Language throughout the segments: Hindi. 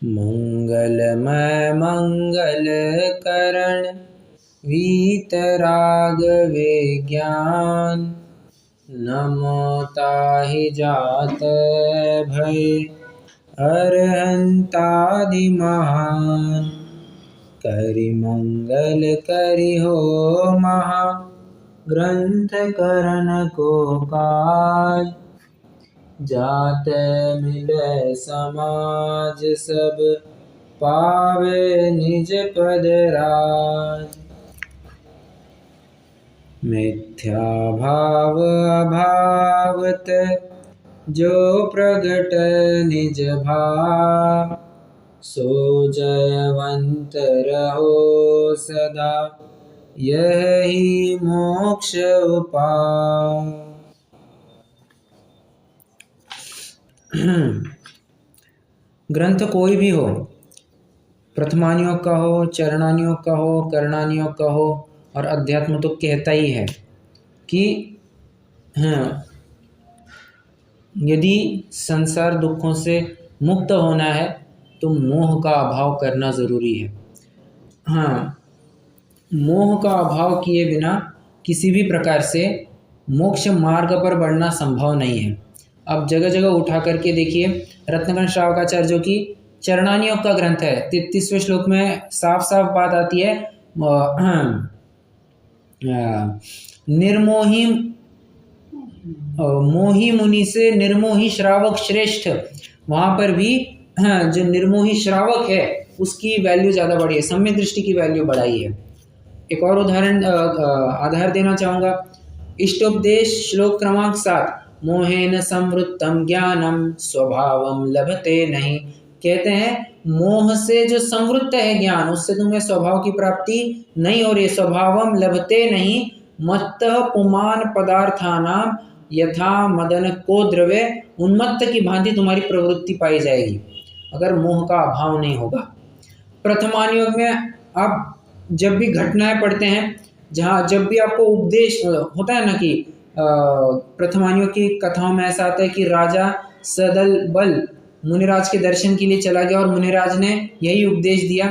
मंगलमय मंगल करण वीतराग विज्ञान। नमो ताहि जात भय अरहंतादि महान। करि मंगल करि हो महा ग्रंथ करन को काज। जात मिलै समाज सब पावे निज पद राज। मिथ्या भाव अभावत जो प्रगट निज भाव। सो जयवंत रहो सदा यही मोक्ष उपाय। ग्रंथ कोई भी हो, प्रथमानियोग का हो, चरणानियोग का हो, करणानियोग का हो, और अध्यात्म तो कहता ही है कि यदि संसार दुखों से मुक्त होना है तो मोह का अभाव करना ज़रूरी है। मोह का अभाव किए बिना किसी भी प्रकार से मोक्ष मार्ग पर बढ़ना संभव नहीं है। अब जगह जगह उठा करके देखिए, रत्नगण श्रावकाचार्य जो कि चरणानियोग का ग्रंथ है, 33वें श्लोक में साफ साफ बात आती है, निर्मोही मोही मुनि से निर्मोही श्रावक श्रेष्ठ। वहाँ पर भी जो निर्मोही श्रावक है उसकी वैल्यू ज़्यादा बढ़ी है, सम्यक दृष्टि की वैल्यू बढ़ाई है। एक और उदाहरण आधार देना चाहूँगा, इष्टोपदेश श्लोक क्रमांक 7, मोहेन संवृत्तम ज्ञानम स्वभावम लभते नहीं। कहते हैं मोह से जो संवृत्त है ज्ञान, उससे तुम्हें स्वभाव की प्राप्ति नहीं हो रही। स्वभावम लभते नहीं मत्तः पुमान पदार्थानाम यथा मदन को द्रव्य। उन्मत्त की भांति तुम्हारी प्रवृत्ति पाई जाएगी अगर मोह का अभाव नहीं होगा। प्रथमानियोग में आप जब भी घटनाएं पढ़ते हैं, जहाँ जब भी आपको उपदेश होता है ना कि प्रथमानियोग की कथाओं में ऐसा आता है कि राजा सदल बल मुनिराज के दर्शन के लिए चला गया और मुनिराज ने यही उपदेश दिया,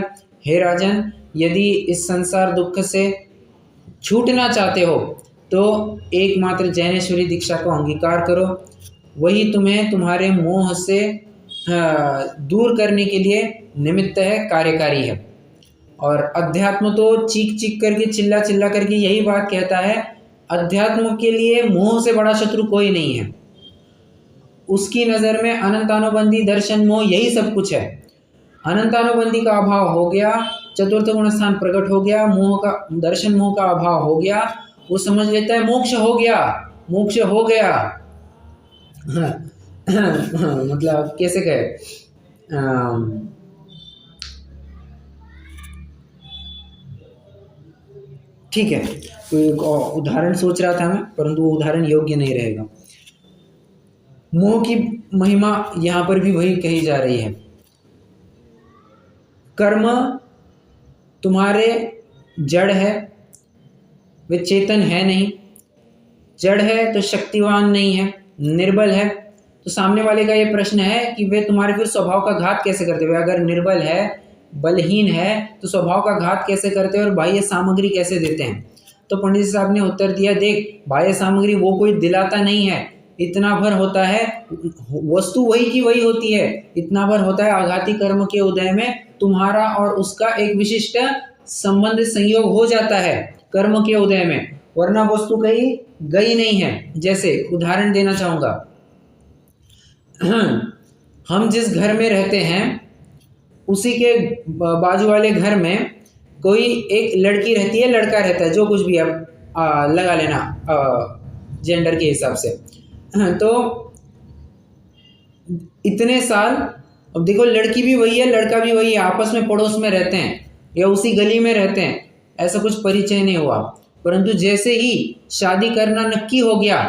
हे राजन, यदि इस संसार दुख से छूटना चाहते हो तो एकमात्र जैनेश्वरी दीक्षा को अंगीकार करो, वही तुम्हें तुम्हारे मोह से दूर करने के लिए निमित्त है, कार्यकारी है। और अध्यात्म तो चीख चीख करके चिल्ला चिल्ला करके यही बात कहता है, अध्यात्म के लिए मोह से बड़ा शत्रु कोई नहीं है। उसकी नज़र में अनंतानुबंधी दर्शन मोह यही सब कुछ है। अनंतानुबंधी का अभाव हो गया, चतुर्थ गुण स्थान प्रकट हो गया, मोह का दर्शन मोह का अभाव हो गया, वो समझ लेता है मोक्ष हो गया, मोक्ष हो गया। मतलब कैसे कहे, ठीक है, कोई उदाहरण सोच रहा था मैं, परंतु वो उदाहरण योग्य नहीं रहेगा। मोह की महिमा यहाँ पर भी वही कही जा रही है। कर्म तुम्हारे जड़ है, वे चेतन है नहीं। जड़ है तो शक्तिवान नहीं है, निर्बल है। तो सामने वाले का ये प्रश्न है कि वे तुम्हारे फिर स्वभाव का घात कैसे करते हुए, अगर निर्बल है, बलहीन है, तो स्वभाव का घात कैसे करते हैं और बाह्य सामग्री कैसे देते हैं। तो पंडित साहब ने उत्तर दिया, देख, बाह्य सामग्री वो कोई दिलाता नहीं है, इतना भर होता है, वस्तु वही की वही होती है, इतना भर होता है आघाती कर्म के उदय में तुम्हारा और उसका एक विशिष्ट संबंध संयोग हो जाता है कर्म के उदय में, वरना वस्तु कहीं गई नहीं है। जैसे उदाहरण देना चाहूँगा, हम जिस घर में रहते हैं उसी के बाजू वाले घर में कोई एक लड़की रहती है, लड़का रहता है, जो कुछ भी आप लगा लेना जेंडर के हिसाब से। तो इतने साल, अब देखो, लड़की भी वही है, लड़का भी वही है, आपस में पड़ोस में रहते हैं या उसी गली में रहते हैं, ऐसा कुछ परिचय नहीं हुआ, परंतु जैसे ही शादी करना नक्की हो गया,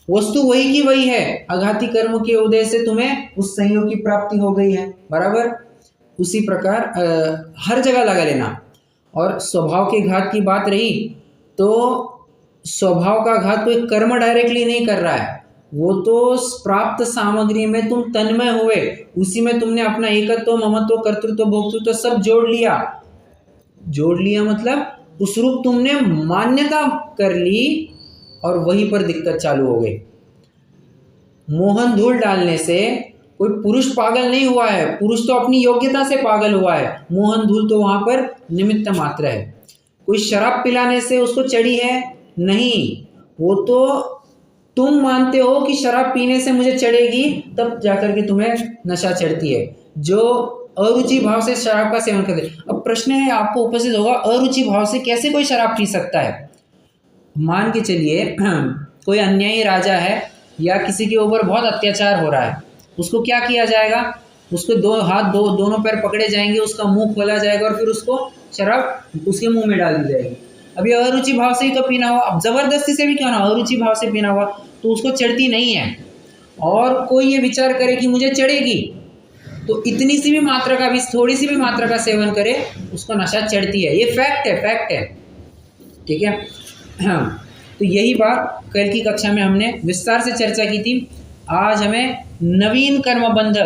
वस्तु वही की वही है, आघाती कर्म के उदय से तुम्हें उस संयोग की प्राप्ति हो गई है, बराबर। उसी प्रकार हर जगह लगा लेना। और स्वभाव के घात की बात रही तो स्वभाव का घात कोई कर्म डायरेक्टली नहीं कर रहा है, वो तो प्राप्त सामग्री में तुम तन्मय हुए, उसी में तुमने अपना एकत्व, ममत्व, कर्तृत्व, भोक्तृत्व सब जोड़ लिया। जोड़ लिया मतलब उस रूप तुमने मान्यता कर ली और वहीं पर दिक्कत चालू हो गई। मोहन धूल डालने से कोई पुरुष पागल नहीं हुआ है, पुरुष तो अपनी योग्यता से पागल हुआ है, मोहन धूल तो वहां पर निमित्त मात्र है। कोई शराब पिलाने से उसको चढ़ी है नहीं, वो तो तुम मानते हो कि शराब पीने से मुझे चढ़ेगी, तब जाकर के तुम्हें नशा चढ़ती है, जो अरुचि भाव से शराब का सेवन करते। अब प्रश्न है आपको उपस्थित होगा, अरुचि भाव से कैसे कोई शराब पी सकता है? मान के चलिए कोई अन्यायी राजा है या किसी के ऊपर बहुत अत्याचार हो रहा है, उसको क्या किया जाएगा? उसको दोनों पैर पकड़े जाएंगे, उसका मुंह खोला जाएगा और फिर उसको शराब उसके मुंह में डाल दी जाएगी। अब ये अरुचि भाव से ही तो पीना हुआ, अब जबरदस्ती से भी क्यों ना, अरुचि भाव से पीना हुआ तो उसको चढ़ती नहीं है। और कोई ये विचार करे कि मुझे चढ़ेगी, तो इतनी सी भी मात्रा का भी, थोड़ी सी भी मात्रा का सेवन करे उसको नशा चढ़ती है। ये फैक्ट है, फैक्ट है, ठीक है। हाँ, तो यही बात कल की कक्षा में हमने विस्तार से चर्चा की थी। आज हमें नवीन कर्मबंध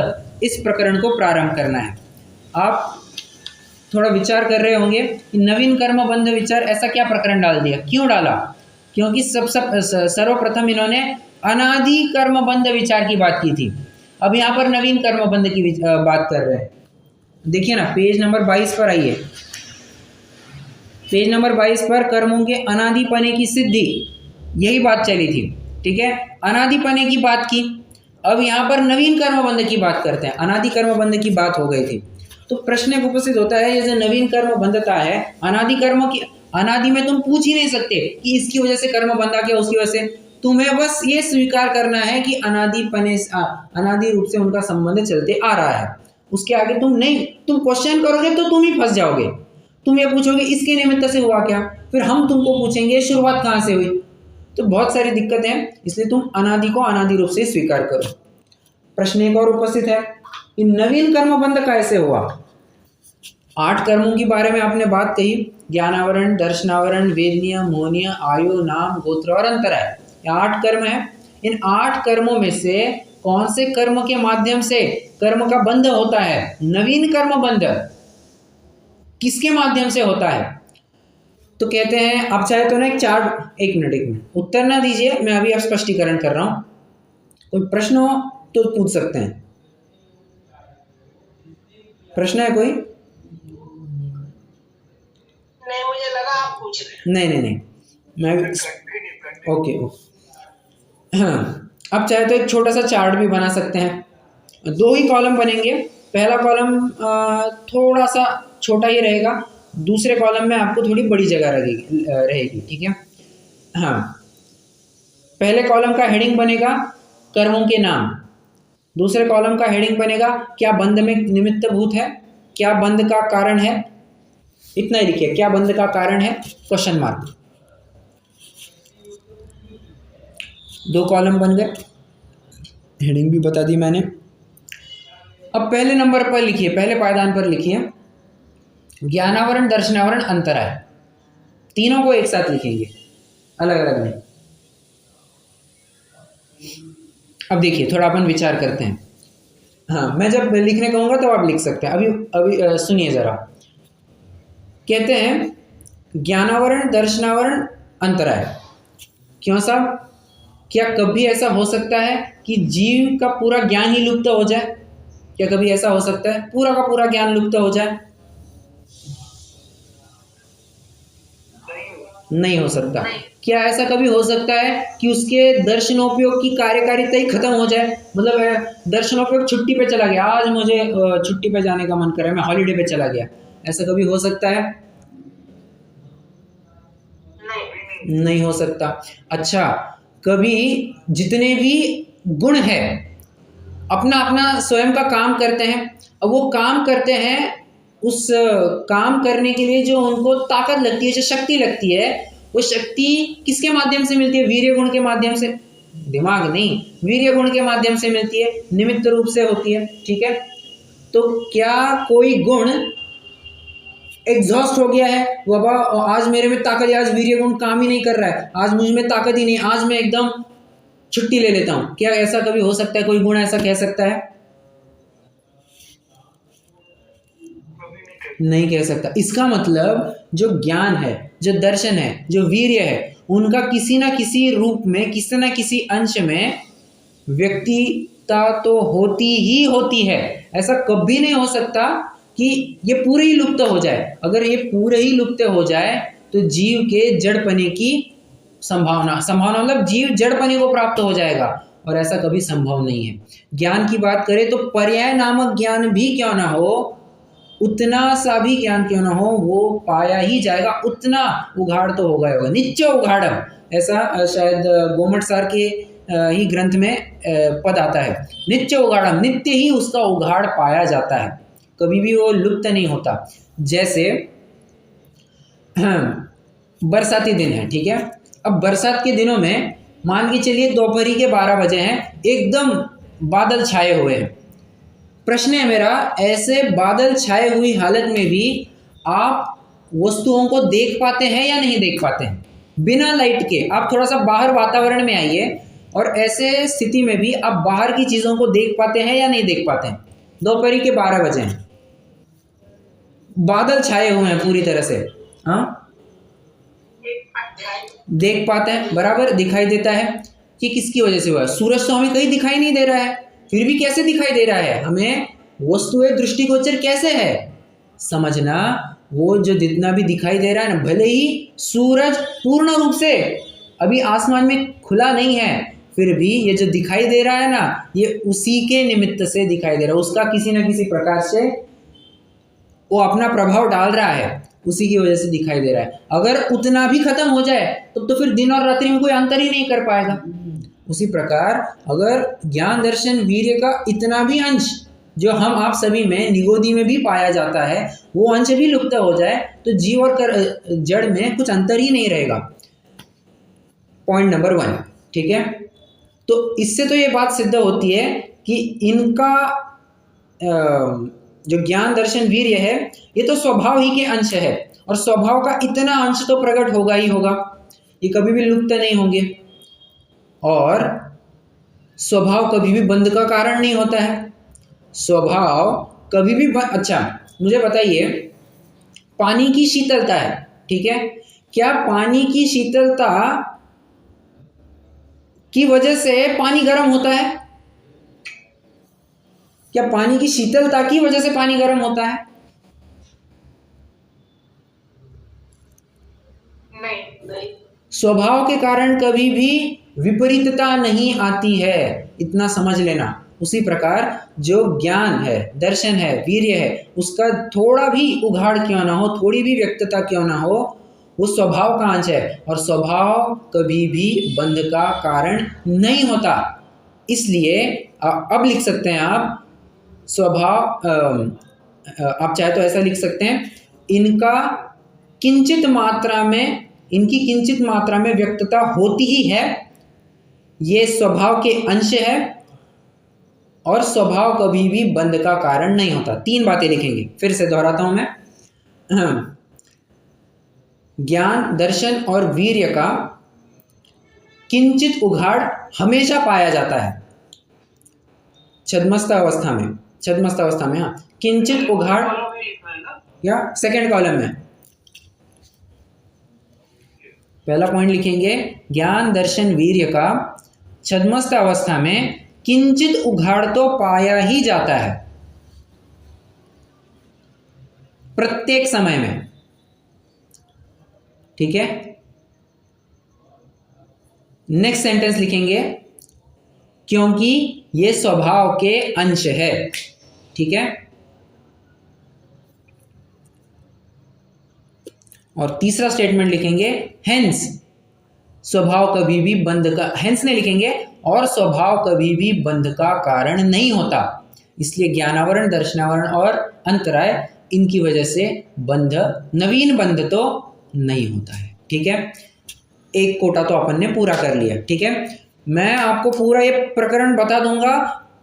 इस प्रकरण को प्रारंभ करना है। आप थोड़ा विचार कर रहे होंगे कि नवीन कर्मबंध विचार ऐसा क्या प्रकरण डाल दिया, क्यों डाला? क्योंकि सर्वप्रथम इन्होंने अनादि कर्मबंध विचार की बात की थी, अब यहाँ पर नवीन कर्मबंध की बात कर रहे हैं। देखिए ना, पेज नंबर 22 पर आइए। पेज नंबर 22 पर कर्मों के अनादिपने की सिद्धि, यही बात चली थी, ठीक है। अनादिपने की बात की, अब यहाँ पर नवीन कर्मबंध की बात करते हैं। अनादि कर्मबंध की बात हो गई थी, तो प्रश्न एक उपस्थित होता है, ये जो नवीन कर्मबंधता है, अनादि कर्म की, अनादि में तुम पूछ ही नहीं सकते कि इसकी वजह से कर्म बंधा क्या, उसकी वजह से। तुम्हें बस ये स्वीकार करना है कि अनादि रूप से उनका संबंध चलते आ रहा है। उसके आगे तुम क्वेश्चन करोगे तो तुम ही फंस जाओगे। तुम ये पूछोगे इसके निमित्त से हुआ क्या, फिर हम तुमको पूछेंगे शुरुआत कहाँ से हुई, तो बहुत सारी दिक्कतें हैं। इसलिए तुम अनादि को अनादि रूप से स्वीकार करो। प्रश्न एक और उपस्थित है कि नवीन कर्मबंध कैसे हुआ? 8 कर्मों के बारे में आपने बात कही, ज्ञानावरण, दर्शनावरण, वेदनीय, मोहनीय, आयु, नाम, गोत्र और अंतराय, ये 8 कर्म है। इन 8 कर्मों में से कौन से कर्म के माध्यम से कर्म का बंध होता है? नवीन कर्म बंध किसके माध्यम से होता है? तो कहते हैं, आप चाहे तो ना एक मिनट उत्तर ना दीजिए, मैं अभी अब स्पष्टीकरण कर रहा हूं, कोई प्रश्न हो तो पूछ सकते हैं। प्रश्न है कोई? नहीं, मुझे लगा आप पूछ रहे। नहीं, मैं ओके। हाँ, अब चाहे तो एक छोटा सा चार्ट भी बना सकते हैं। 2 ही कॉलम बनेंगे, पहला कॉलम थोड़ा सा छोटा ही रहेगा, दूसरे कॉलम में आपको थोड़ी बड़ी जगह रहेगी, ठीक है। हाँ, पहले कॉलम का हेडिंग बनेगा कर्मों के नाम, दूसरे कॉलम का हेडिंग बनेगा क्या बंध में निमित्त भूत है, क्या बंध का कारण है, इतना ही लिखिए, क्या बंध का कारण है, क्वेश्चन मार्क। 2 कॉलम बन गए, हेडिंग भी बता दी मैंने। अब पहले नंबर पर लिखिए, पहले पायदान पर लिखिए ज्ञानावरण, दर्शनावरण, अंतराय, तीनों को एक साथ लिखेंगे, अलग अलग नहीं। अब देखिए, थोड़ा अपन विचार करते हैं। हाँ, मैं जब लिखने कहूँगा तो आप लिख सकते हैं। अभी सुनिए ज़रा। कहते हैं ज्ञानावरण, दर्शनावरण, अंतराय। क्यों साहब? क्या कभी ऐसा हो सकता है कि जीव का पूरा ज्ञान ही लुप्त हो जाए? क्या कभी ऐसा हो सकता है पूरा का पूरा ज्ञान लुप्त हो जाए? नहीं हो सकता। क्या ऐसा कभी हो सकता है कि उसके दर्शनोपयोग की कार्यकारिता ही खत्म हो जाए? मतलब दर्शनोपयोग छुट्टी पे चला गया, आज मुझे छुट्टी पे जाने का मन कर रहा है, मैं हॉलीडे पे चला गया, ऐसा कभी हो सकता है? नहीं हो सकता। अच्छा, कभी जितने भी गुण है अपना अपना स्वयं का काम करते हैं, अब वो काम करते हैं, उस काम करने के लिए जो उनको ताकत लगती है, जो शक्ति लगती है, वो शक्ति किसके माध्यम से मिलती है? वीर्य गुण के माध्यम से। दिमाग नहीं, वीर्य गुण के माध्यम से मिलती है, निमित्त रूप से होती है, ठीक है। तो क्या कोई गुण एग्जॉस्ट हो गया है, बाबा आज मेरे में ताकत है, आज वीर्य गुण काम ही नहीं कर रहा है, आज मुझ में ताकत ही नहीं, आज मैं एकदम छुट्टी ले लेता हूं, क्या ऐसा कभी हो सकता है? कोई गुण ऐसा कह सकता है? नहीं कह सकता। इसका मतलब जो ज्ञान है, जो दर्शन है, जो वीर्य है, उनका किसी ना किसी रूप में, किसी ना किसी अंश में व्यक्तिता तो होती ही होती है। ऐसा कभी नहीं हो सकता कि ये पूरे ही लुप्त हो जाए। अगर ये पूरे ही लुप्त हो जाए तो जीव के जड़पने की संभावना मतलब जीव जड़पने को प्राप्त हो जाएगा, और ऐसा कभी संभव नहीं है। ज्ञान की बात करें तो पर्याय नामक ज्ञान भी क्यों ना हो, उतना सा भी ज्ञान क्यों ना हो, वो पाया ही जाएगा। उतना उघाड़ तो होगा ही होगा, नित्य उघाड़म, ऐसा शायद गोमट सार के ही ग्रंथ में पद आता है। नित्य उघाड़म, नित्य ही उसका उघाड़ पाया जाता है, कभी भी वो लुप्त नहीं होता। जैसे बरसाती दिन है, ठीक है। अब बरसात के दिनों में मान के चलिए दोपहर के 12 बजे हैं, एकदम बादल छाए हुए हैं। प्रश्न है मेरा, ऐसे बादल छाए हुई हालत में भी आप वस्तुओं को देख पाते हैं या नहीं देख पाते हैं? बिना लाइट के आप थोड़ा सा बाहर वातावरण में आइए, और ऐसे स्थिति में भी आप बाहर की चीज़ों को देख पाते हैं या नहीं देख पाते हैं? दोपहर के 12 बजे हैं, बादल छाए हुए हैं पूरी तरह से, हाँ देख पाते हैं, बराबर दिखाई देता है। कि किसकी वजह से हुआ? सूरज तो हमें कहीं दिखाई नहीं दे रहा है, फिर भी कैसे दिखाई दे रहा है हमें? वस्तुएं दृष्टिगोचर कैसे है? समझना, वो जो जितना भी दिखाई दे रहा है ना, भले ही सूरज पूर्ण रूप से अभी आसमान में खुला नहीं है, फिर भी ये जो दिखाई दे रहा है ना, ये उसी के निमित्त से दिखाई दे रहा है। उसका किसी न किसी प्रकार से वो अपना प्रभाव डाल रहा है, उसी की वजह से दिखाई दे रहा है। अगर उतना भी खत्म हो जाए तो फिर दिन और रात्रि में कोई अंतर ही नहीं कर पाएगा। उसी प्रकार अगर ज्ञान दर्शन वीर्य का इतना भी अंश जो हम आप सभी में, निगोदी में भी पाया जाता है, वो अंश भी लुप्त हो जाए तो जीव और जड़ में कुछ अंतर ही नहीं रहेगा। पॉइंट नंबर 1, ठीक है। तो इससे तो ये बात सिद्ध होती है कि इनका जो ज्ञान दर्शन वीर्य है, ये तो स्वभाव ही के अंश है, और स्वभाव का इतना अंश तो प्रकट होगा ही होगा, ये कभी भी लुप्त नहीं होंगे। और स्वभाव कभी भी बंध का कारण नहीं होता है। स्वभाव कभी भी अच्छा, मुझे बताइए, पानी की शीतलता है, ठीक है, क्या पानी की शीतलता की वजह से पानी गर्म होता है? क्या पानी की शीतलता की वजह से पानी गर्म होता है? नहीं। स्वभाव के कारण कभी भी विपरीतता नहीं आती है, इतना समझ लेना। उसी प्रकार जो ज्ञान है, दर्शन है, वीर्य है, उसका थोड़ा भी उघाड़ क्यों ना हो, थोड़ी भी व्यक्तता क्यों ना हो, वो स्वभाव का अंश है, और स्वभाव कभी भी बंध का कारण नहीं होता। इसलिए अब लिख सकते हैं आप स्वभाव, आप चाहे तो ऐसा लिख सकते हैं, इनकी किंचित मात्रा में व्यक्तता होती ही है, ये स्वभाव के अंश है, और स्वभाव कभी भी बंध का कारण नहीं होता। 3 बातें लिखेंगे, फिर से दोहराता हूं मैं। ज्ञान दर्शन और वीर्य का किंचित उघाड़ हमेशा पाया जाता है छद्मस्थ अवस्था में, हाँ, किंचित उघाड़, या सेकंड कॉलम में पहला पॉइंट लिखेंगे, ज्ञान दर्शन वीर्य का छद्मस्थ अवस्था में किंचित उघाड़ तो पाया ही जाता है प्रत्येक समय में, ठीक है। नेक्स्ट सेंटेंस लिखेंगे, क्योंकि ये स्वभाव के अंश है, ठीक है। और तीसरा स्टेटमेंट लिखेंगे, हेंस स्वभाव कभी भी बंध का, हेंस नहीं लिखेंगे, और स्वभाव कभी भी बंध का कारण नहीं होता। इसलिए ज्ञानावरण, दर्शनावरण और अंतराय, इनकी वजह से बंध, नवीन बंध तो नहीं होता है, ठीक है। एक कोटा तो अपन ने पूरा कर लिया, ठीक है। मैं आपको पूरा ये प्रकरण बता दूंगा,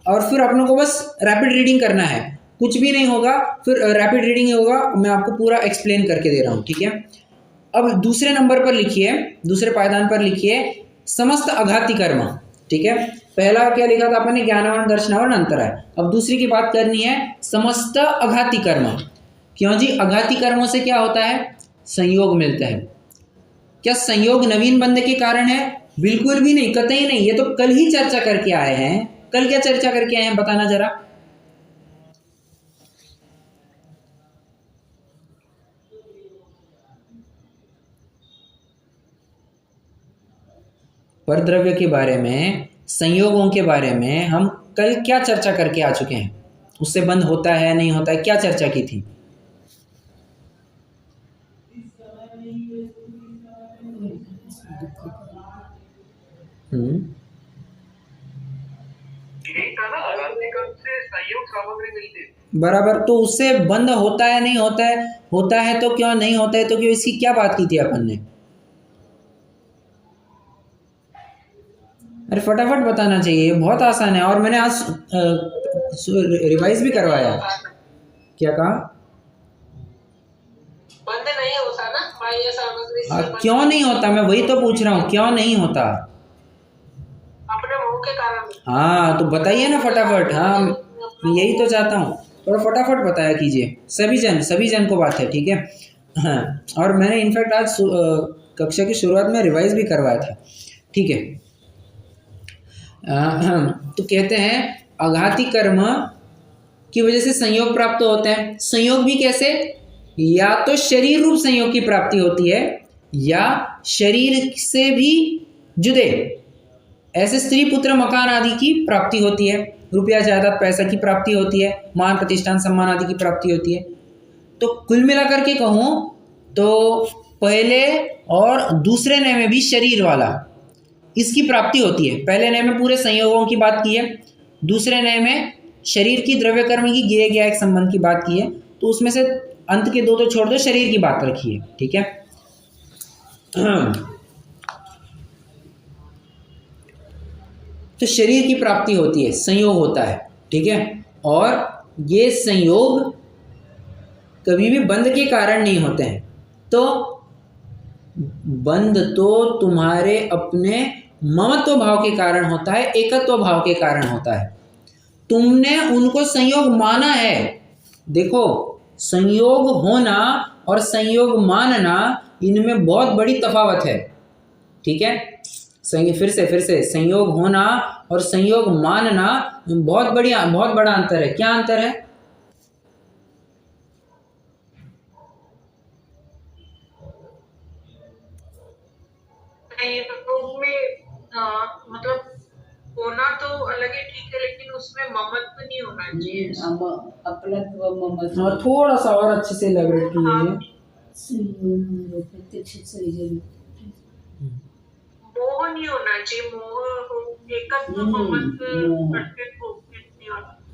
और फिर अपनों को बस रैपिड रीडिंग करना है, कुछ भी नहीं होगा, फिर रैपिड रीडिंग ही होगा। मैं आपको पूरा एक्सप्लेन करके दे रहा हूँ, ठीक है। अब दूसरे नंबर पर लिखिए, दूसरे पायदान पर लिखिए, समस्त आघाती कर्म। ठीक है, पहला क्या लिखा था अपन ने, ज्ञानावरण दर्शनावरण अंतर है। अब दूसरी की बात करनी है, समस्त अघाती कर्म। क्यों जी, अघाती कर्मों से क्या होता है, संयोग मिलता है। क्या संयोग नवीन बंध के कारण है? बिल्कुल भी नहीं, कतई नहीं, ये तो कल ही चर्चा करके आए हैं। कल क्या चर्चा करके आए हैं बताना जरा। परद्रव्य के बारे में, संयोगों के बारे में हम कल क्या चर्चा करके आ चुके हैं? उससे बंद होता है नहीं होता है, क्या चर्चा की थी? बराबर, तो उससे बंद होता है नहीं होता है, होता है तो क्यों, नहीं होता है तो क्यों, इसकी क्या बात की थी अपन ने? अरे फटाफट बताना चाहिए, बहुत आसान है। और मैंने आज रिवाइज भी करवाया। क्या कहा? बंद नहीं होता ना बाह्य सामग्री से। क्यों नहीं होता, मैं वही तो पूछ रहा हूँ, क्यों नहीं होता? अपने मुंह के कारण। हाँ तो बताइए ना फटाफट। हाँ यही तो चाहता हूँ, थोड़ा फटाफट बताया कीजिए। सभी जन को बात है, ठीक है। हाँ, और मैंने इनफैक्ट आज कक्षा की शुरुआत में रिवाइज भी करवाया था, ठीक है। तो कहते हैं अघाती कर्म की वजह से संयोग प्राप्त होते हैं। संयोग भी कैसे? या तो शरीर रूप संयोग की प्राप्ति होती है, या शरीर से भी जुदे ऐसे स्त्री पुत्र मकान आदि की प्राप्ति होती है, रुपया जायदाद पैसा की प्राप्ति होती है, मान प्रतिष्ठान सम्मान आदि की प्राप्ति होती है। तो कुल मिलाकर के कहूँ तो पहले और दूसरे नय में भी शरीर वाला, इसकी प्राप्ति होती है। पहले नय में पूरे संयोगों की बात की है, दूसरे नय में शरीर की द्रव्य कर्म की गिरे गया एक संबंध की बात की है। तो उसमें से अंत के दो तो छोड़ दो, शरीर की बात रखी है, ठीक है। तो शरीर की प्राप्ति होती है, संयोग होता है, ठीक है। और ये संयोग कभी भी बंध के कारण नहीं होते हैं। तो बंध तो तुम्हारे अपने ममत्व भाव के कारण होता है, एकत्व भाव के कारण होता है। तुमने उनको संयोग माना है। देखो, संयोग होना और संयोग मानना, इनमें बहुत बड़ी तफावत है, ठीक है। फिर से संयोग होना और संयोग मानना बहुत बड़ा अंतर है। क्या अंतर है? मतलब होना तो अलग है, ठीक है, लेकिन उसमें ममत्व नहीं होना चाहिए। अपनत्व ममत्व। हाँ, थोड़ा सा और अच्छे से elaborate कीजिए। मोह नहीं होना चाहिए, मोह एकत्व ममत्व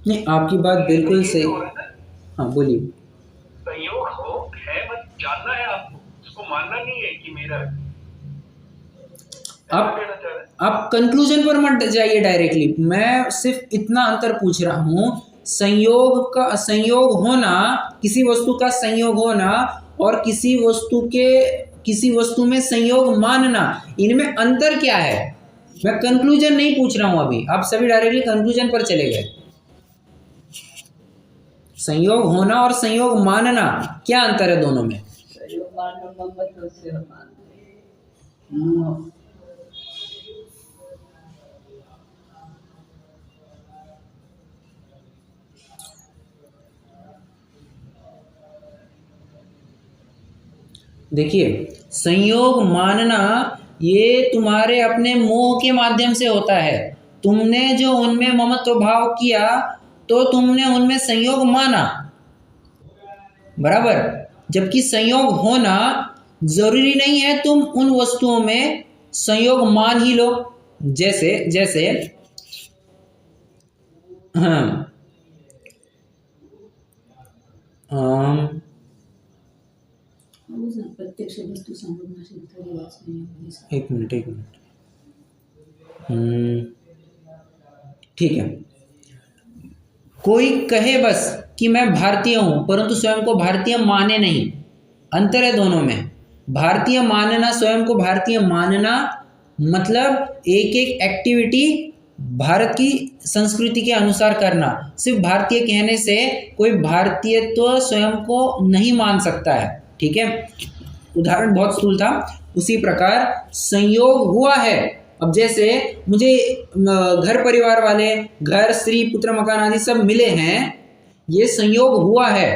नहीं, आपकी बात बिल्कुल सही। हाँ बोलिए। संयोग हो है, बस जानना है आपको, उसको मानना नहीं है कि मेरा है। आप कंक्लूजन पर मत जाइए डायरेक्टली। मैं सिर्फ इतना अंतर पूछ रहा हूँ, संयोग होना, किसी वस्तु का संयोग होना और किसी वस्तु में संयोग मानना, इनमें अंतर क्या है? मैं कंक्लूजन नहीं पूछ रहा हूँ अभी, आप सभी डायरेक्टली कंक्लूजन पर चले गए। संयोग होना और संयोग मानना, क्या अंतर है दोनों में? संयोग मानना ममत्व से मानना। देखिए, संयोग मानना ये तुम्हारे अपने मोह के माध्यम से होता है। तुमने जो उनमें ममत्व भाव किया तो तुमने उनमें संयोग माना, बराबर। जबकि संयोग होना जरूरी नहीं है तुम उन वस्तुओं में संयोग मान ही लो। जैसे प्रत्यक्ष वस्तु एक मिनट ठीक है। कोई कहे बस कि मैं भारतीय हूं, परंतु स्वयं को भारतीय माने नहीं। अंतर है दोनों में। भारतीय मानना, स्वयं को भारतीय मानना मतलब एक एक एक्टिविटी भारत की संस्कृति के अनुसार करना। सिर्फ भारतीय कहने से कोई भारतीयत्व स्वयं को नहीं मान सकता है, ठीक है। उदाहरण बहुत स्थूल था, उसी प्रकार संयोग हुआ है। अब जैसे मुझे घर परिवार वाले, घर, स्त्री, पुत्र, मकान आदि सब मिले हैं, ये संयोग हुआ है,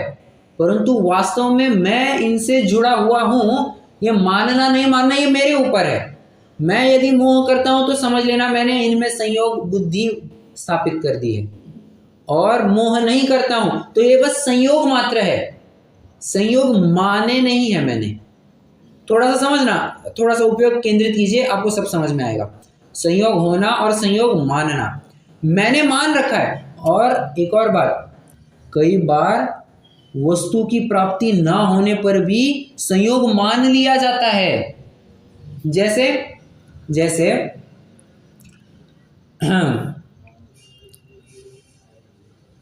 परंतु वास्तव में मैं इनसे जुड़ा हुआ हूँ, ये मानना नहीं मानना ये मेरे ऊपर है। मैं यदि मोह करता हूँ तो समझ लेना मैंने इनमें संयोग बुद्धि स्थापित कर दी है, और मोह नहीं करता हूँ तो ये बस संयोग मात्र है, संयोग माने नहीं है मैंने। थोड़ा सा समझना, थोड़ा सा उपयोग केंद्रित कीजिए, आपको सब समझ में आएगा। संयोग होना और संयोग मानना, मैंने मान रखा है। और एक और बात, कई बार वस्तु की प्राप्ति ना होने पर भी संयोग मान लिया जाता है। जैसे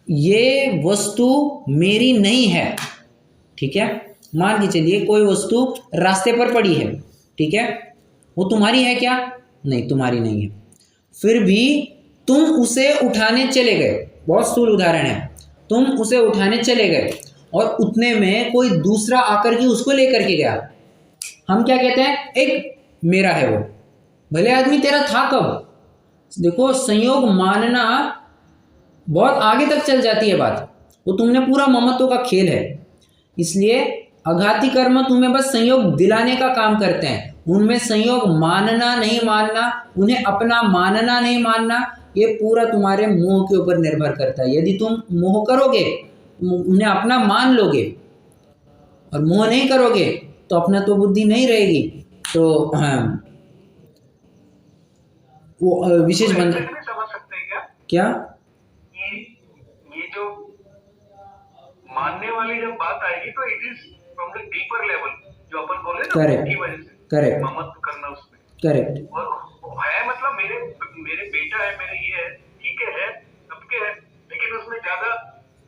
ये वस्तु मेरी नहीं है, ठीक है। मान के चलिए कोई वस्तु रास्ते पर पड़ी है, ठीक है, वो तुम्हारी है क्या? नहीं, तुम्हारी नहीं है। फिर भी तुम उसे उठाने चले गए, बहुत स्थूल उदाहरण है, तुम उसे उठाने चले गए और उतने में कोई दूसरा आकर के उसको लेकर के गया। हम क्या कहते हैं? एक मेरा है वो, भले आदमी तेरा था कब। देखो, संयोग मानना बहुत आगे तक चल जाती है बात, वो तुमने पूरा ममत्व का खेल है। इसलिए अघाती कर्म तुम्हें बस संयोग दिलाने का काम करते हैं, उनमें संयोग मानना नहीं मानना, उन्हें अपना मानना नहीं मानना, ये पूरा तुम्हारे मोह के ऊपर निर्भर करता है। यदि तुम मोह करोगे, उन्हें अपना मान लोगे, और मोह नहीं करोगे तो अपना तो बुद्धि नहीं रहेगी। तो हाँ, वो विशेष बंध समझ सकते हैं क्या ये जो मानने वाली जब बात आएगी तो it is from the deeper level, जो अपन बोले ना, करेक्ट, की वजह से करेक्ट, ममत्व करना उसमें, करेक्ट, और है मतलब मेरे बेटा है, मेरे ये है, ठीक है, सबके है, लेकिन उसमें ज्यादा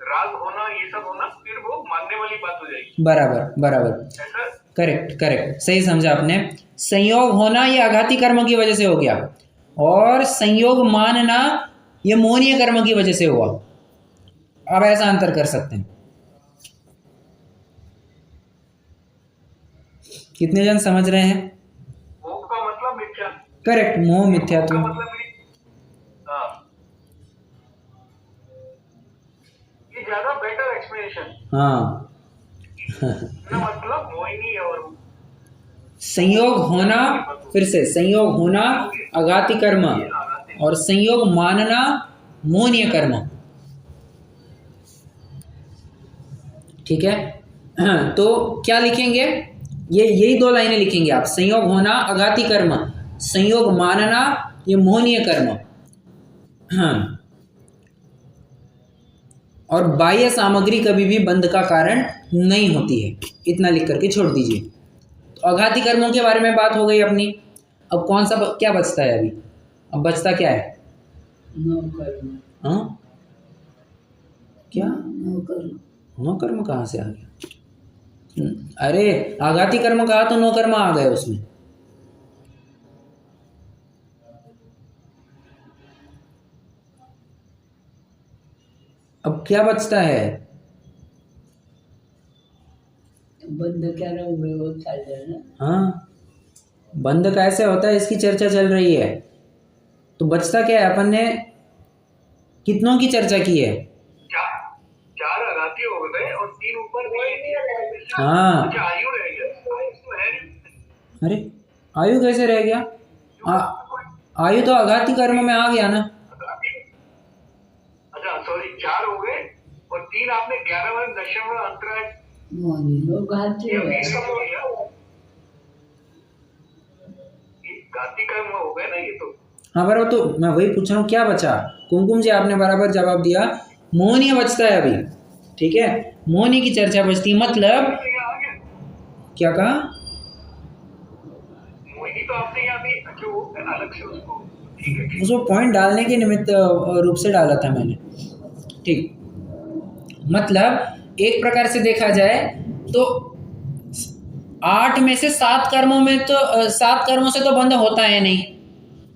राग होना, ये सब होना, फिर वो मानने वाली बात हो जाएगी। बराबर, ऐसा करेक्ट, सही समझा आपने। संयोग होना ये आघाती कर्म की वजह से हो गया, और संयोग मानना ये मोहनीय कर्म की वजह से हुआ। अब ऐसा अंतर कर सकते हैं। कितने जन समझ रहे हैं? मोह का मतलब मिथ्या। करेक्ट, मोह मिथ्यात्व। मतलब हाँ, ये ज्यादा बेटर एक्सप्लेनेशन। हाँ मतलब मोहिनी और संयोग होना, फिर से संयोग होना आघाती कर्म, और संयोग मानना मोहनीय कर्म, ठीक है। तो क्या लिखेंगे? यही दो लाइनें लिखेंगे आप। संयोग होना आघाती कर्म, संयोग मानना ये मोहनीय कर्म। हाँ, और बाह्य सामग्री कभी भी बंध का कारण नहीं होती है, इतना लिख करके छोड़ दीजिए। तो आघाती कर्मों के बारे में बात हो गई अपनी। अब कौन सा क्या बचता है? अभी अब बचता क्या है? नो कर्म। हाँ, क्या? नो कर्म। नो कर्म कहाँ से आ गया? अरे आघाती कर्म कहा तो नो कर्म आ गए उसमें। अब क्या बचता है? बंद क्या रहोगे वो चल जाए। हाँ, बंद कैसे होता है इसकी चर्चा चल रही है। तो बचता क्या है? अपन ने कितनों की चर्चा की है? चार आघाती हो गए और 3 ऊपर। हाँ, आयु रह गया, आयु तो है नहीं। अरे आयु कैसे रह गया? आयु तो आघाती कर्म में आ गया ना। अच्छा सॉरी, 4 हो गए और 3 आपने 11वां 10वां अंतराय लोग आते हैं। घाती कर्म हो गए ना ये तो। हाँ, बराबर। तो मैं वही पूछ रहा हूँ, क्या बचा? कुमकुम जी आपने बराबर जवाब दिया, मोहनीय बचता है अभी, ठीक है। मोहनीय की चर्चा बचती, मतलब क्या कहा? मोहिनी तो आपने यहाँ भी जो अलग से उसको, ठीक है, उसको पॉइंट डालने के निमित्त रूप से डाला था मैंने, ठीक। मतलब एक प्रकार से देखा जाए तो 8 में से 7 कर्मों में तो 7 कर्मों से तो बंध होता है नहीं,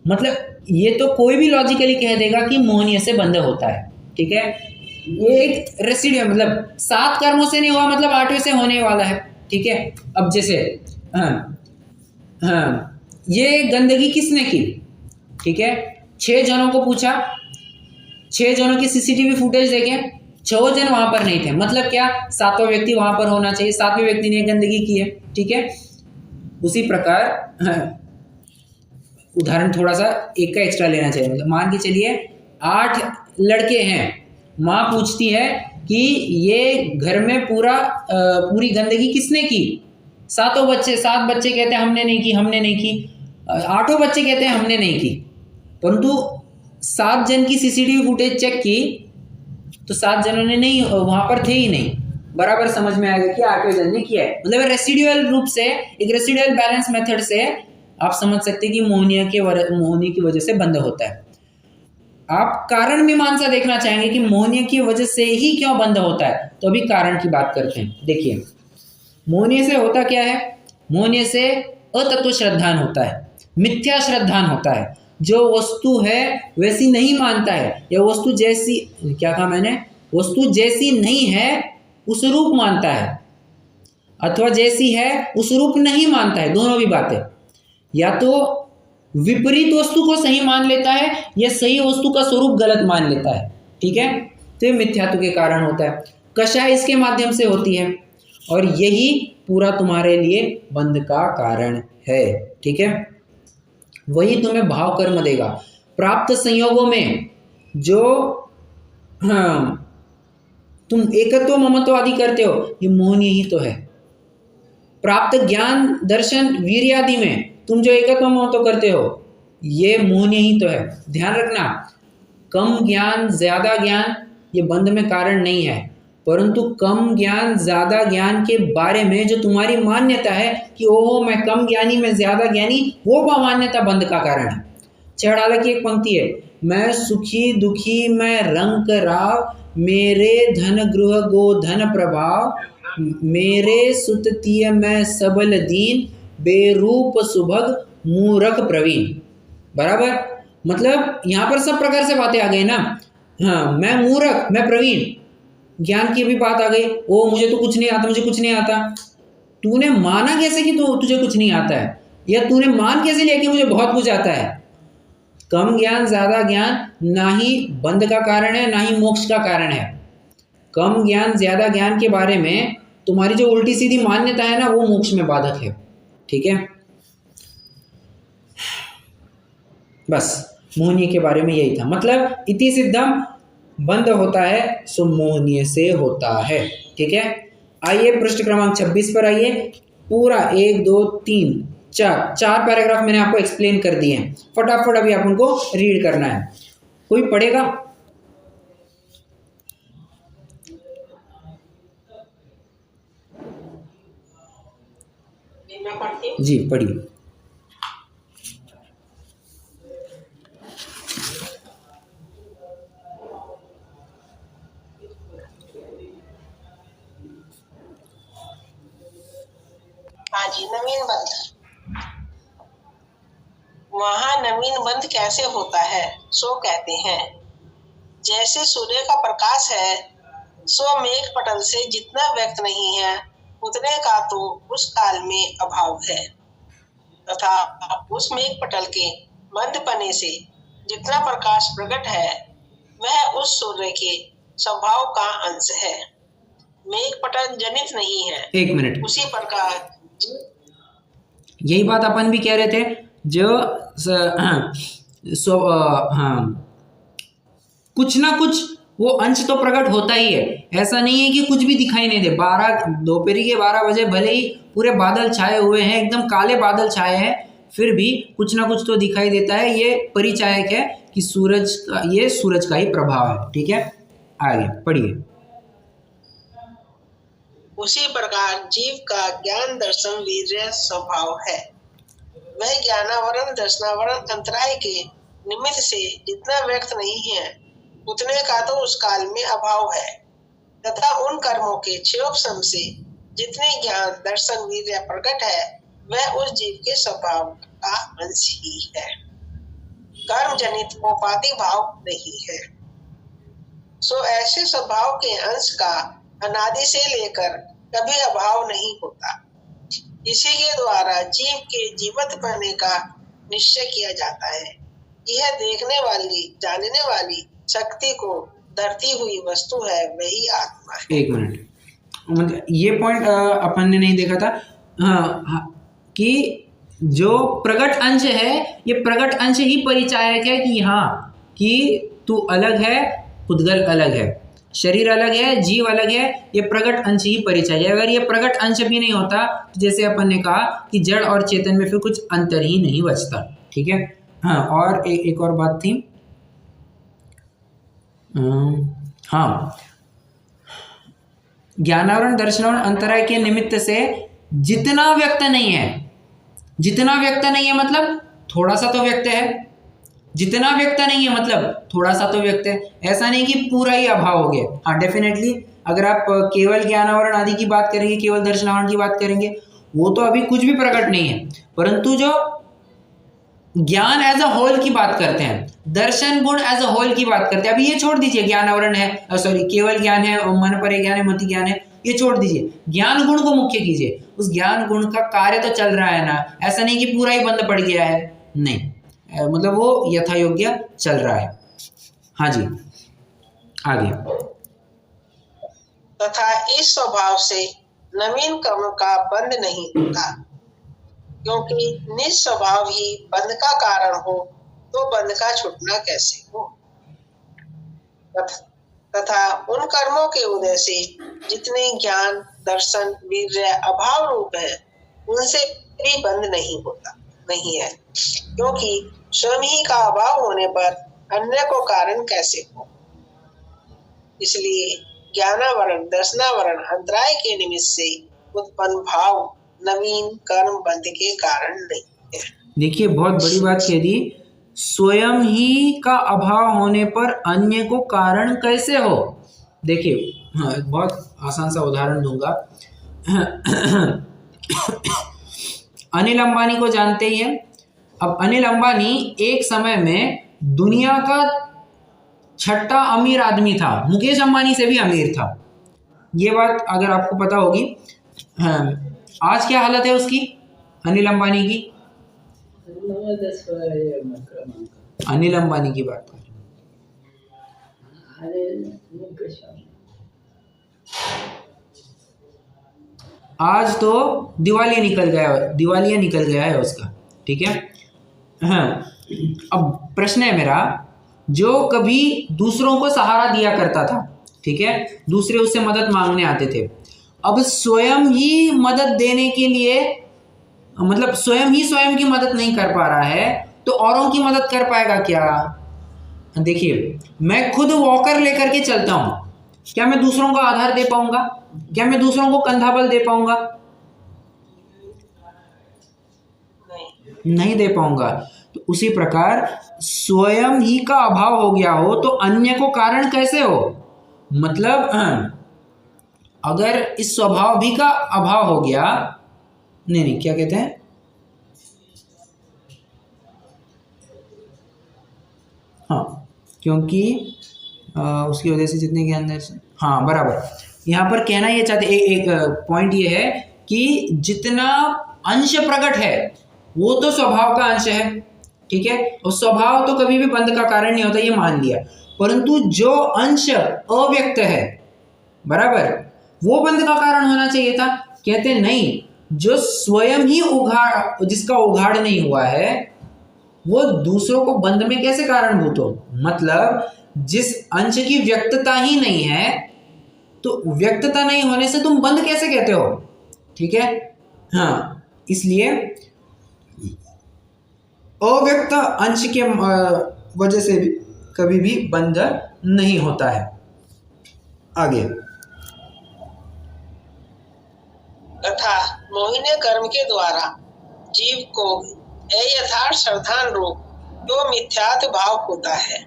मतलब ये तो कोई भी लॉजिकली कह देगा कि मोहनीय से बंध होता है, ठीक है। ये एक रेसिड्यू, मतलब 7 कर्मों से नहीं हुआ मतलब 8वें से होने वाला है, ठीक है। अब जैसे ये गंदगी किसने की, ठीक है। 6 जनों को पूछा, 6 जनों की सीसीटीवी फुटेज देखें, 6 जन वहां पर नहीं थे, मतलब क्या 7वां व्यक्ति वहां पर होना चाहिए, 7वें व्यक्ति ने गंदगी की है, ठीक है। उसी प्रकार उदाहरण थोड़ा सा एक का एक्स्ट्रा लेना चाहिए, मतलब मान के चलिए 8 लड़के हैं, माँ पूछती है कि ये घर में पूरी गंदगी किसने की, 7 बच्चे कहते हैं हमने नहीं की, 8 बच्चे कहते हैं हमने नहीं की, परंतु 7 जन की सीसीटीवी फुटेज चेक की तो 7 जनों ने नहीं, वहां पर थे ही नहीं, बराबर समझ में आएगा कि 8वें जन ने किया है। मतलब रेसिडुअल रूप से, एक रेसिडुअल बैलेंस मेथड से आप समझ सकते हैं कि मोहनीय की वजह से बंद होता है। आप कारण मीमांसा देखना चाहेंगे कि मोहनीय की वजह से ही क्यों बंद होता है, तो अभी कारण की बात करते हैं। देखिए मोहनीय से होता क्या है, मोहनीय से अतत्व श्रद्धान होता है, मिथ्या श्रद्धान होता है, जो वस्तु है वैसी नहीं मानता है, या वस्तु जैसी, क्या कहा मैंने, वस्तु जैसी नहीं है उस रूप मानता है, अथवा जैसी है उस रूप नहीं मानता है। दोनों भी बातें, या तो विपरीत वस्तु को सही मान लेता है या सही वस्तु का स्वरूप गलत मान लेता है, ठीक है। तो ये मिथ्यात्व के कारण होता है। कषाय इसके माध्यम से होती है, और यही पूरा तुम्हारे लिए बंध का कारण है, ठीक है। वही तुम्हें भाव कर्म देगा। प्राप्त संयोगों में जो तुम एकत्व ममत्व आदि करते हो, ये मोहनीय ही तो है। प्राप्त ज्ञान दर्शन वीर्य आदि में तुम जो एकत्व ममत्व करते हो, ये मोहनीय ही तो है। ध्यान रखना, कम ज्ञान ज्यादा ज्ञान ये बंध में कारण नहीं है, परंतु कम ज्ञान ज्यादा ज्ञान के बारे में जो तुम्हारी मान्यता है कि ओहो मैं कम ज्ञानी मैं ज्यादा ज्ञानी, वो मान्यता बंध का कारण है। चढ़ाला की एक पंक्ति है, मैं सुखी दुखी मैं रंक राव, मेरे धन गृह गो धन प्रभाव, मेरे सुततीय मैं सबल दीन, बेरूप सुभग मूरख प्रवीण। बराबर, मतलब यहाँ पर सब प्रकार से बातें आ गई ना। हाँ, मैं मूर्ख मैं प्रवीण, ज्ञान की भी बात आ गई। ओ मुझे तो कुछ नहीं आता, मुझे कुछ नहीं आता। तूने माना कैसे कि तुझे कुछ नहीं आता है, या तूने मान कैसे लिया कि मुझे बहुत कुछ आता है। कम ज्ञान ज्यादा ज्ञान ना ही बंध का कारण है ना ही मोक्ष का कारण है। कम ज्ञान ज्यादा ज्ञान के बारे में तुम्हारी जो उल्टी सीधी मान्यता है ना, वो मोक्ष में बाधक है, ठीक है। बस मोहनीय के बारे में यही था, मतलब इति सिद्धम बंद होता है सो मोहनीय से होता है, ठीक है। आइए पृष्ठ क्रमांक 26 पर आइए। पूरा 1 2 3 4 पैराग्राफ मैंने आपको एक्सप्लेन कर दिए हैं, फटाफट अभी आप उनको रीड करना है। कोई पढ़ेगा? मैं पढ़ती हूँ। जी पढ़िए। हाँ जी, नवीन बंध। वहाँ नवीन बंध कैसे होता है सो कहते हैं, जैसे सूर्य का प्रकाश है सो मेघ पटल से जितना व्यक्त नहीं है उतने का तो उस काल में अभाव है, तथा उस मेघ पटल के मंद पने से जितना प्रकाश प्रकट है वह उस सूर्य के स्वभाव का अंश है। मेघ पटल जनित नहीं है। 1 मिनट, उसी प्रकार यही बात अपन भी कह रहे थे, जो कुछ ना कुछ वो अंश तो प्रकट होता ही है। ऐसा नहीं है कि कुछ भी दिखाई नहीं दे। दोपहर के 12 बजे भले ही पूरे बादल छाए हुए हैं, एकदम काले बादल छाए हैं, फिर भी कुछ ना कुछ तो दिखाई देता है। ये परिचायक है कि ये सूरज का ही प्रभाव है, ठीक है। आगे पढ़िए। उसी प्रकार जीव का ज्ञान दर्शन वीर्य स्वभाव है। वह ज्ञानावरण दर्शनावरण अंतराय के निमित्त से जितना व्यक्त नहीं है उतने का तो उस काल में अभाव है, तथा उन कर्मों के क्षयोपशम से जितने ज्ञान दर्शन वीर्य प्रकट है वह उस जीव के स्वभाव का अंश ही है। कर्म जनित औपाधिक भाव नहीं है। सो ऐसे स्वभाव के अंश का अनादि से लेकर कभी अभाव नहीं होता। इसी के द्वारा जीव के जीवित रहने का निश्चय किया जाता है। यह देखने वाली जानने वाली शक्ति को धरती हुई वस्तु है, वही आत्मा है। एक मिनट, मतलब ये पॉइंट अपन ने नहीं देखा था। हाँ, कि जो प्रकट अंश है, ये प्रकट अंश ही परिचायक है कि हाँ, कि तू अलग है, पुद्गल अलग है, शरीर अलग है, जीव अलग है, ये प्रकट अंश ही परिचायक है। अगर ये प्रकट अंश भी नहीं होता तो जैसे अपन ने कहा कि जड़ और चेतन में फिर कुछ अंतर ही नहीं बचता। ठीक है। हाँ, और एक और बात थी। हाँ, ज्ञानावरण दर्शनावरण अंतराय के निमित्त से जितना व्यक्त नहीं है, जितना व्यक्त नहीं है मतलब थोड़ा सा तो व्यक्त है, जितना व्यक्त नहीं है मतलब थोड़ा सा तो व्यक्त है। ऐसा नहीं कि पूरा ही अभाव हो गया। हाँ, डेफिनेटली अगर आप केवल ज्ञानावरण आदि की बात करेंगे, केवल दर्शनावरण की बात करेंगे, वो तो अभी कुछ भी प्रकट नहीं है। परंतु जो ज्ञान एज अ होल की बात करते हैं, दर्शन गुण एज अ होल की बात करते हैं, अभी ये छोड़ दीजिए ज्ञानावरण है, केवल ज्ञान है, मन पर ज्ञान है, मति ज्ञान है, ये छोड़ दीजिए, ज्ञान गुण को मुख्य कीजिए। उस ज्ञान गुण का कार्य तो चल रहा है ना, ऐसा नहीं कि पूरा ही बंद पड़ गया है, नहीं, मतलब वो यथा योग्य चल रहा है। हाँ जी, आगे। तथा इस स्वभाव से नवीन कर्म का बंध नहीं होता, क्योंकि निस्वभाव ही बंध का कारण हो तो बंध का छूटना कैसे हो। तथा उन कर्मों के उदय से जितने ज्ञान दर्शन वीर्य अभाव रूप है, उनसे भी बंध नहीं होता नहीं है, क्योंकि स्वयं ही का अभाव होने पर अन्य को कारण कैसे हो। इसलिए ज्ञानावरण दर्शनावरण अंतराय के निमित्त से उत्पन्न भाव नवीन कर्म बंध के कारण नहीं है। देखिए, बहुत बड़ी बात कह दी, स्वयं ही का अभाव होने पर अन्य को कारण कैसे हो। देखिए, हाँ, बहुत आसान सा उदाहरण दूंगा। अनिल अंबानी को जानते ही हैं। अब अनिल अंबानी एक समय में दुनिया का छठा अमीर आदमी था, मुकेश अंबानी से भी अमीर था। ये बात अगर आपको पता होगी। हाँ, आज क्या हालत है उसकी, अनिल अंबानी की? अनिल अंबानी की बात कर, आज तो दिवालिया निकल गया है उसका। ठीक है। हाँ, अब प्रश्न है मेरा, जो कभी दूसरों को सहारा दिया करता था, ठीक है, दूसरे उससे मदद मांगने आते थे, अब स्वयं ही मदद देने के लिए, मतलब स्वयं की मदद नहीं कर पा रहा है, तो औरों की मदद कर पाएगा क्या? देखिए, मैं खुद वॉकर लेकर के चलता हूँ, क्या मैं दूसरों को आधार दे पाऊंगा? क्या मैं दूसरों को कंधा बल दे पाऊंगा? नहीं दे पाऊंगा। तो उसी प्रकार स्वयं ही का अभाव हो गया हो तो अन्य को कारण कैसे हो। मतलब अगर इस स्वभाव भी का अभाव हो गया, नहीं क्या कहते हैं, हाँ, क्योंकि उसकी वजह से जितने के अंदर, हाँ बराबर, यहाँ पर कहना ये चाहते, एक पॉइंट ये है कि जितना अंश प्रकट है वो तो स्वभाव का अंश है, ठीक है, और स्वभाव तो कभी भी बंध का कारण नहीं होता, ये मान लिया, परंतु जो अंश अव्यक्त है, बराबर, वो बंध का कारण होना चाहिए था। कहते नहीं, जो स्वयं ही जिसका उघाड़ नहीं हुआ है वो दूसरों को बंध में कैसे कारणभूत हो। मतलब जिस अंश की व्यक्तता ही नहीं है, तो व्यक्तता नहीं होने से तुम बंध कैसे कहते हो, ठीक है। हाँ, इसलिए अव्यक्त अंश के वजह से भी कभी भी बंध नहीं होता है। आगे, तथा मोहिनी कर्म के द्वारा जीव को यथार्थ श्रद्धान रूप तो मिथ्यात्व भाव होता है,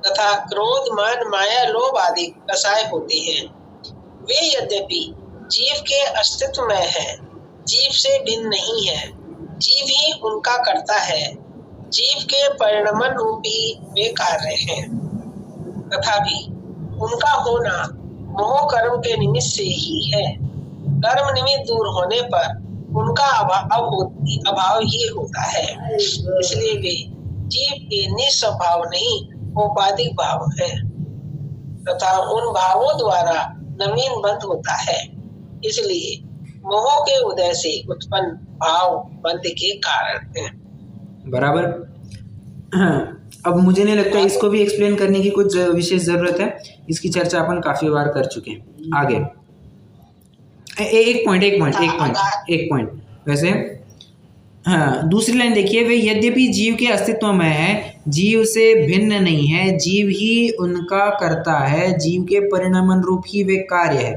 तथा क्रोध मान माया लोभ आदि कसाय होते हैं। वे यद्यपि जीव के अस्तित्व में है, जीव से भिन्न नहीं है, जीव ही उनका करता है, जीव के परिणमन रूपी वे कार्य हैं, तथापि उनका होना मोह कर्म के निमित्त से ही है। कर्म निमित्त दूर होने पर उनका अभाव ही होता है। इसलिए वे जीव के निस्वभाव नहीं औपाधिक भाव है तथा उन भावों द्वारा नवीन बंध होता है। इसलिए मोह के उदय से उत्पन्न भाव बंध के कारण है। बराबर। अब मुझे नहीं लगता इसको भी एक्सप्लेन करने की कुछ विशेष जरूरत है, इसकी चर्चा अपन काफी बार कर चुके हैं। आगे एक पॉइंट वैसे, हाँ, दूसरी लाइन देखिए, वे यद्यपि जीव के अस्तित्व में है, जीव से भिन्न नहीं है, जीव ही उनका करता है, जीव के परिणामन रूप ही वे कार्य है।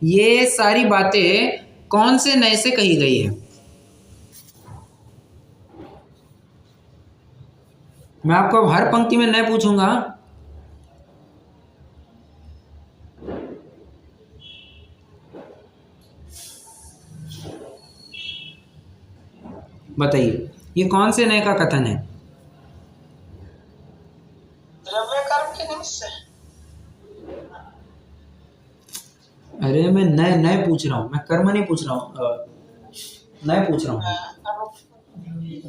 ये सारी बातें कौन से नए से कही गई है? मैं आपको हर पंक्ति में नए पूछूंगा। बताइए, ये कौन से नए का कथन है? द्रव्य कर्म के निमित्त से। अरे मैं नए पूछ रहा हूँ, मैं कर्म नहीं पूछ रहा हूँ, नए पूछ रहा हूँ।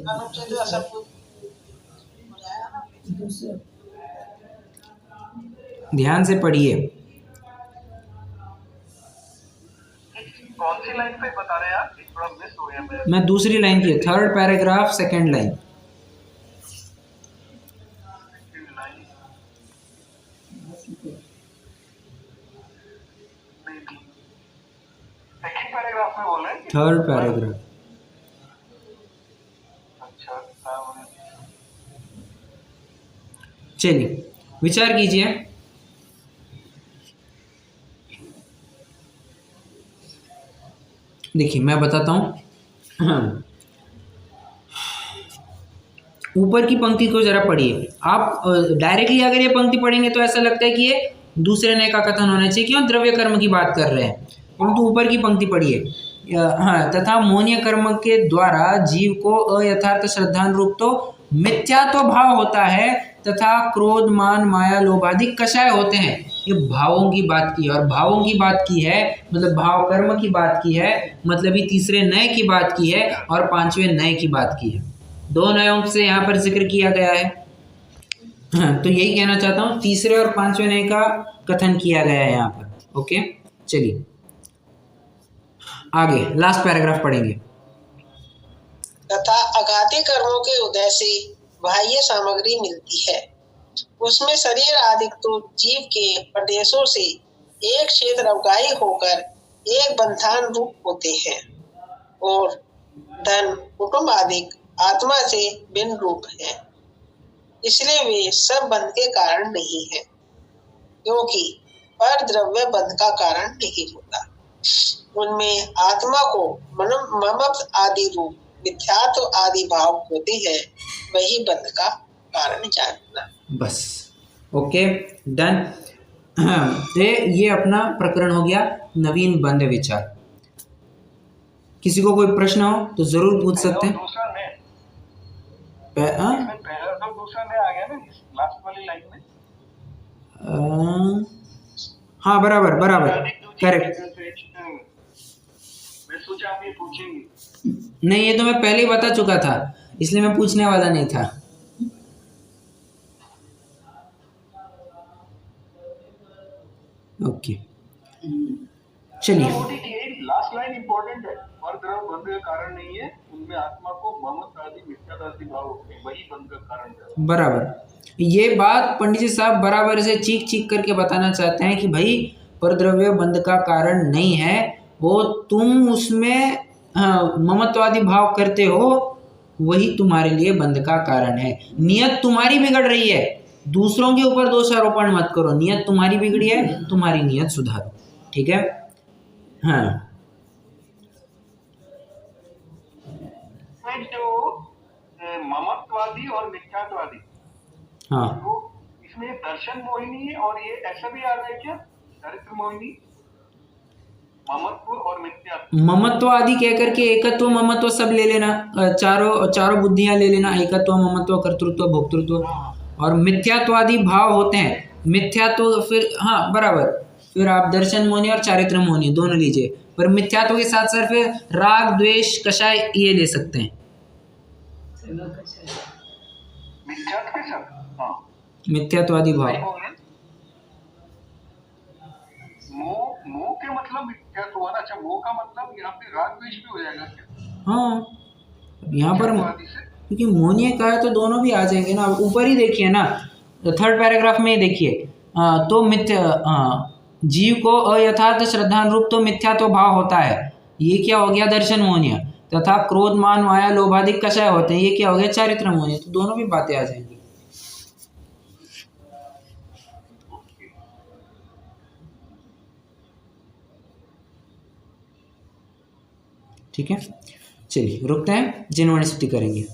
अनुच्छेद असर ध्यान से पढ़िए। कौन सी लाइन पे बता रहे हैं आप? थोड़ा मिस हो गया मैं दूसरी लाइन की, 3rd paragraph 2nd line. Second paragraph में बोल रहे हैं? 3rd paragraph. अच्छा, चलिए विचार कीजिए। देखिए मैं बताता हूँ, ऊपर की पंक्ति को जरा पढ़िए। आप डायरेक्टली अगर ये पंक्ति पढ़ेंगे तो ऐसा लगता है कि ये दूसरे नए का कथन होना चाहिए, क्यों द्रव्य कर्म की बात कर रहे हैं, परंतु ऊपर की पंक्ति पढ़िए। हाँ, तथा मोहनीय कर्म के द्वारा जीव को अयथार्थ श्रद्धानुरूप तो मिथ्यात्व भाव होता है तथा क्रोध मान माया लोभ आदि कषाय होते हैं। ये भावों की बात की है, और भावों की बात की है मतलब भाव कर्म की बात की है, मतलब ये तीसरे नए की बात की है और 5वें नए की बात की है। 2 नयों से यहाँ पर जिक्र किया गया है। हाँ, तो यही कहना चाहता हूँ, तीसरे और 5वें नए का कथन किया गया है यहाँ पर। ओके, चलिए आगे लास्ट पैराग्राफ पढ़ेंगे। तथा अघाती कर्मों के उदय से बाह्य सामग्री मिलती है, उसमें शरीर आदि तो जीव के प्रदेशों से एक क्षेत्र अवगाही होकर एक बंधन रूप होते हैं, और धन कुटुंब आदि आत्मा से भिन्न रूप है। इसलिए वे सब बंध के कारण नहीं है, क्योंकि पर द्रव्य बंध का कारण नहीं होता। उनमें आत्मा को ममत्व आदि रूप मिथ्यात्व आदि भाव होते हैं, वही बंध का कारण जानना। बस, ओके, डन। तो ये अपना प्रकरण हो गया नवीन बंध विचार। किसी को कोई प्रश्न हो तो जरूर पूछ सकते हैं। दूसरा ने पहला तो दूसरा ने आ गया ना लास्ट वाली लाइन में। हाँ बराबर करेक्ट। मैं सोचा आप ये पूछेंगे। नहीं, ये तो मैं पहले ही बता चुका था, इसलिए मैं पूछने वाला नहीं था। ओके, चलिए। लास्ट लाइन इंपॉर्टेंट है। पर द्रव्य बंध का कारण नहीं है, उनमें आत्मा को ममत्व आदि मिथ्यात्व भाव होते हैं, वही बंध का कारण है। बराबर, ये बात पंडित जी साहब बराबर से चीख करके बताना चाहते हैं कि भाई परद्रव्य बंध का कारण नहीं है, वो तुम उसमें ममत्वादी भाव करते हो, वही तुम्हारे लिए बंध का कारण है। नियत तुम्हारी बिगड़ रही है, दूसरों के ऊपर दोषारोपण मत करो। नियत तुम्हारी बिगड़ी है, तुम्हारी नियत सुधारो, ठीक है। हाँ, जो ममत्वादी और मिथ्यात्वादी, हाँ, तो इसमें दर्शन मोहिनी है, और ये ऐसा भी आ रहा है क्या, चरित्र मोहिनी, ममत्व और मिथ्यात्व। ममत्व आदि कह करके एकत्व ममत्व सब ले लेना, चारों बुद्धियां ले लेना, एकत्व ममत्व कर्तृत्व भोक्तृत्व। और मिथ्यात्वादि भाव होते हैं, मिथ्यात्व फिर हाँ बराबर, फिर आप दर्शन मोहनी और चारित्र मोहनी दोनों लीजिए, पर मिथ्यात्व के साथ साथ फिर राग द्वेष कषाय ये ले सकते हैं। मिथ्यात्व के साथ, हाँ, मिथ्यात्वादि भाव, मोह के मतलब मिथ्यात्व हुआ ना। अच्छा, मोह का मतलब यहाँ पे राग द्वेष भी हो जाएगा क्या? हाँ यहाँ पर मिथ्यात्वादि से? क्योंकि मोहनीय का है तो दोनों भी आ जाएंगे ना। ऊपर ही देखिए ना, थर्ड पैराग्राफ में ही देखिए, तो जीव को अयथार्थ श्रद्धानुरूप तो मिथ्या तो भाव होता है, ये क्या हो गया दर्शन मोहनीय, तथा क्रोध मान माया लोभादिक कषाय होते हैं, ये क्या हो गया चारित्र मोहनीय। तो दोनों भी बातें आ जाएंगी। ठीक है, चलिए रुकते हैं, जिन स्तुति करेंगे।